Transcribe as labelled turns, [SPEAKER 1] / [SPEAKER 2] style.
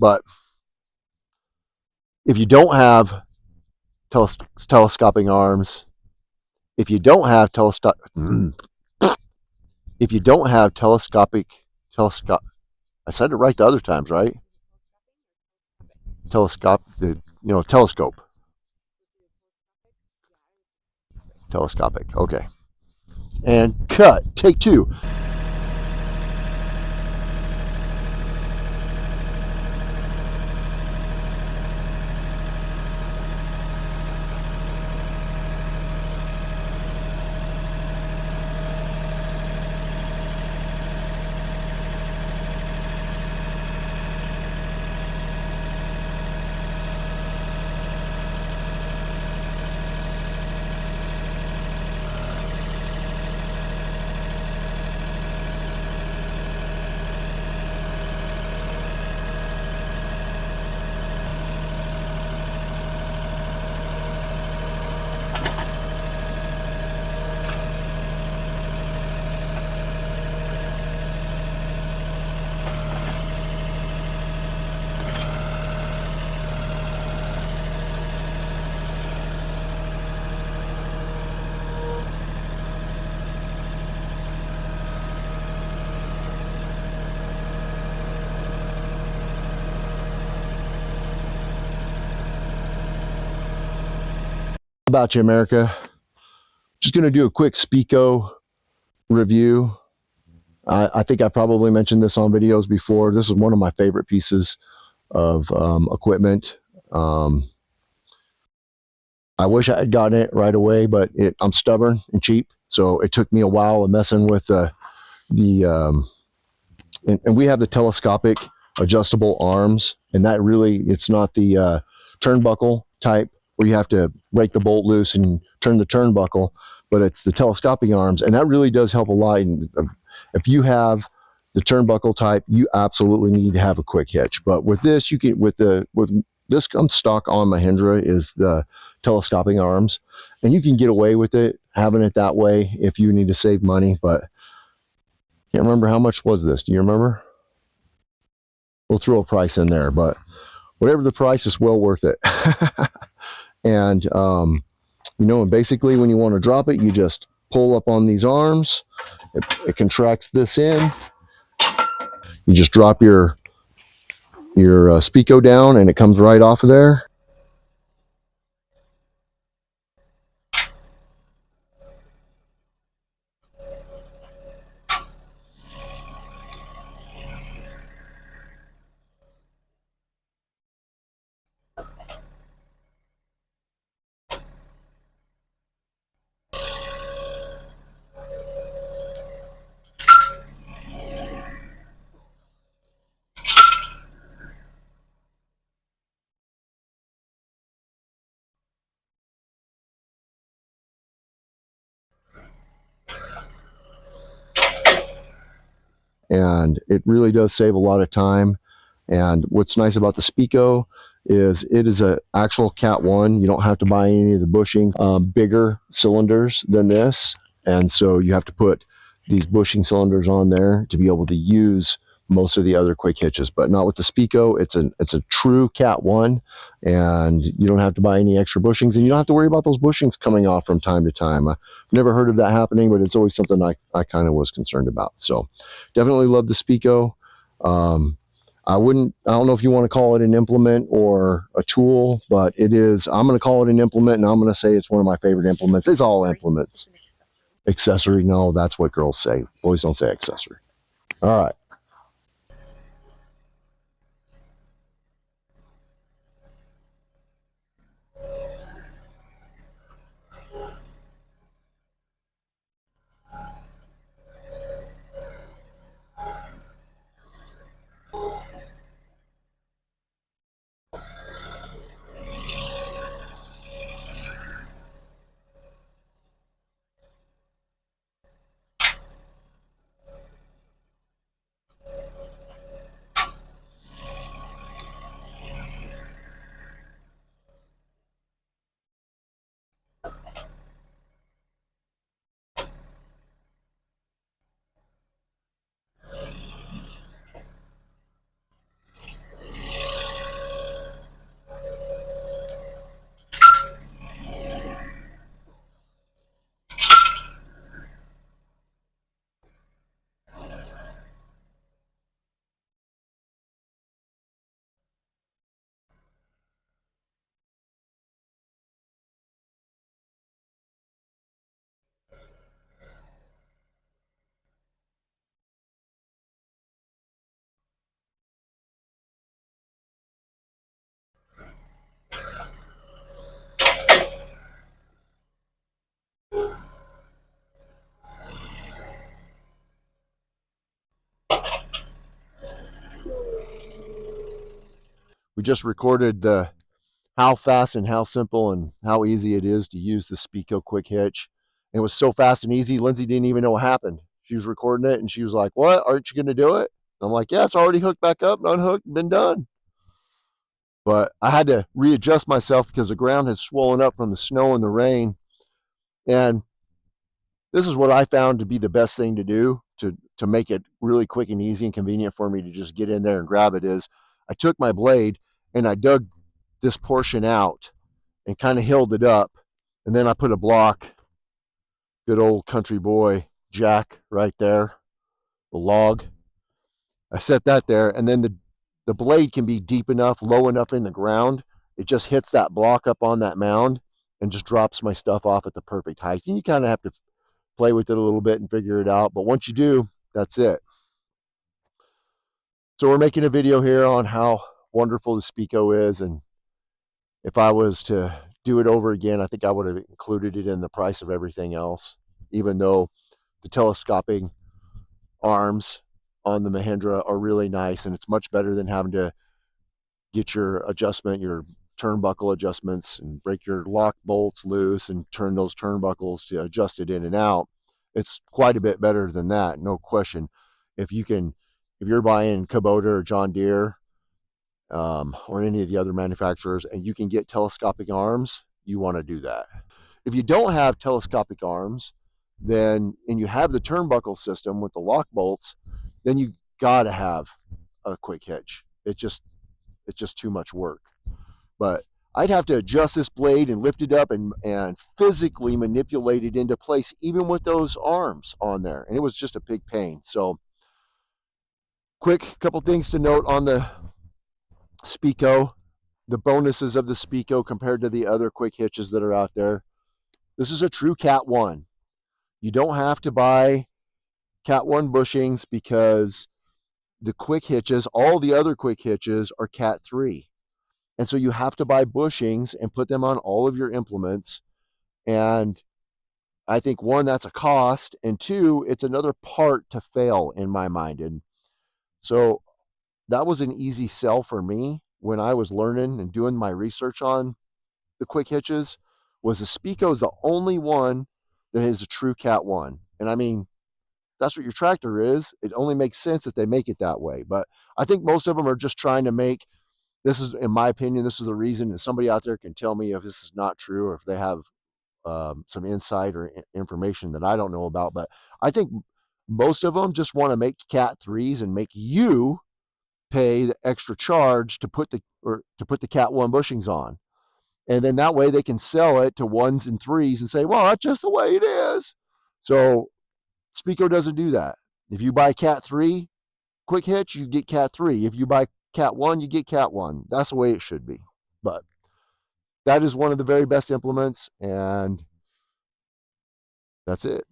[SPEAKER 1] But if you don't have telescoping arms, if you don't have telescopic, I said it right the other times, right? Telescope, telescope. Telescopic, okay. And cut, take two. About you, America. Just going to do a quick SpeeCo review. I think I probably mentioned this on videos before. This is one of my favorite pieces of equipment. I wish I had gotten it right away, but I'm stubborn and cheap, so it took me a while of messing with and we have the telescopic adjustable arms, and that really, it's not the turnbuckle type where you have to break the bolt loose and turn the turnbuckle, but it's the telescopic arms, and that really does help a lot. And if you have the turnbuckle type, you absolutely need to have a quick hitch. But with this, you can with this comes stock on Mahindra is the telescopic arms, and you can get away with it having it that way if you need to save money. But can't remember how much was this. Do you remember? We'll throw a price in there, but whatever the price is well worth it. And and basically when you want to drop it, you just pull up on these arms. It contracts this in. You just drop your SpeeCo down, and it comes right off of there. And it really does save a lot of time. And what's nice about the SpeeCo is it is an actual Cat 1. You don't have to buy any of the bushing, bigger cylinders than this. And so you have to put these bushing cylinders on there to be able to use most of the other quick hitches, but not with the SpeeCo. It's a true Cat 1, and you don't have to buy any extra bushings, and you don't have to worry about those bushings coming off from time to time. I've never heard of that happening, but it's always something I kind of was concerned about. So definitely love the SpeeCo. I don't know if you want to call it an implement or a tool, but it is. I'm going to call it an implement, and I'm going to say it's one of my favorite implements. It's all implements. Accessory, no, that's what girls say. Boys don't say accessory. All right. We just recorded the how fast and how simple and how easy it is to use the SpeeCo Quick-Hitch. And it was so fast and easy, Lindsay didn't even know what happened. She was recording it and she was like, "What? Aren't you going to do it?" And I'm like, "Yeah, it's already hooked back up and unhooked, been done." But I had to readjust myself because the ground had swollen up from the snow and the rain. And this is what I found to be the best thing to do to make it really quick and easy and convenient for me to just get in there and grab it is I took my blade and I dug this portion out and kind of held it up. And then I put a block, good old country boy jack right there, the log. I set that there, and then the blade can be deep enough, low enough in the ground. It just hits that block up on that mound and just drops my stuff off at the perfect height. And you kind of have to play with it a little bit and figure it out. But once you do, that's it. So we're making a video here on how wonderful the SpeeCo is. And if I was to do it over again, I think I would have included it in the price of everything else, even though the telescopic arms on the Mahindra are really nice, and it's much better than having to get your turnbuckle adjustments and break your lock bolts loose and turn those turnbuckles to adjust it in and out. It's quite a bit better than that, no question. If you're buying Kubota or John Deere or any of the other manufacturers and you can get telescopic arms, you want to do that. If you don't have telescopic arms, and you have the turnbuckle system with the lock bolts, then you got to have a quick hitch. It's just too much work. But I'd have to adjust this blade and lift it up and physically manipulate it into place, even with those arms on there. And it was just a big pain. So quick couple things to note on the SpeeCo, the bonuses of the SpeeCo compared to the other quick hitches that are out there. This is a true Cat 1. You don't have to buy Cat 1 bushings because the quick hitches, all the other quick hitches are Cat 3. And so you have to buy bushings and put them on all of your implements. And I think, one, that's a cost. And two, it's another part to fail in my mind. And so that was an easy sell for me when I was learning and doing my research on the quick hitches. Was the SpeeCo is the only one that is a true Cat 1. And I mean, that's what your tractor is. It only makes sense that they make it that way. But I think most of them are just trying to make, this is, in my opinion, this is the reason, and somebody out there can tell me if this is not true or if they have some insight or information that I don't know about. But I think most of them just want to make Cat 3s and make you pay the extra charge to put the Cat 1 bushings on. And then that way they can sell it to 1s and 3s and say, well, that's just the way it is. So SpeeCo doesn't do that. If you buy Cat 3 quick hitch, you get Cat 3. If you buy Cat 1, you get Cat 1. That's the way it should be. But that is one of the very best implements, and that's it.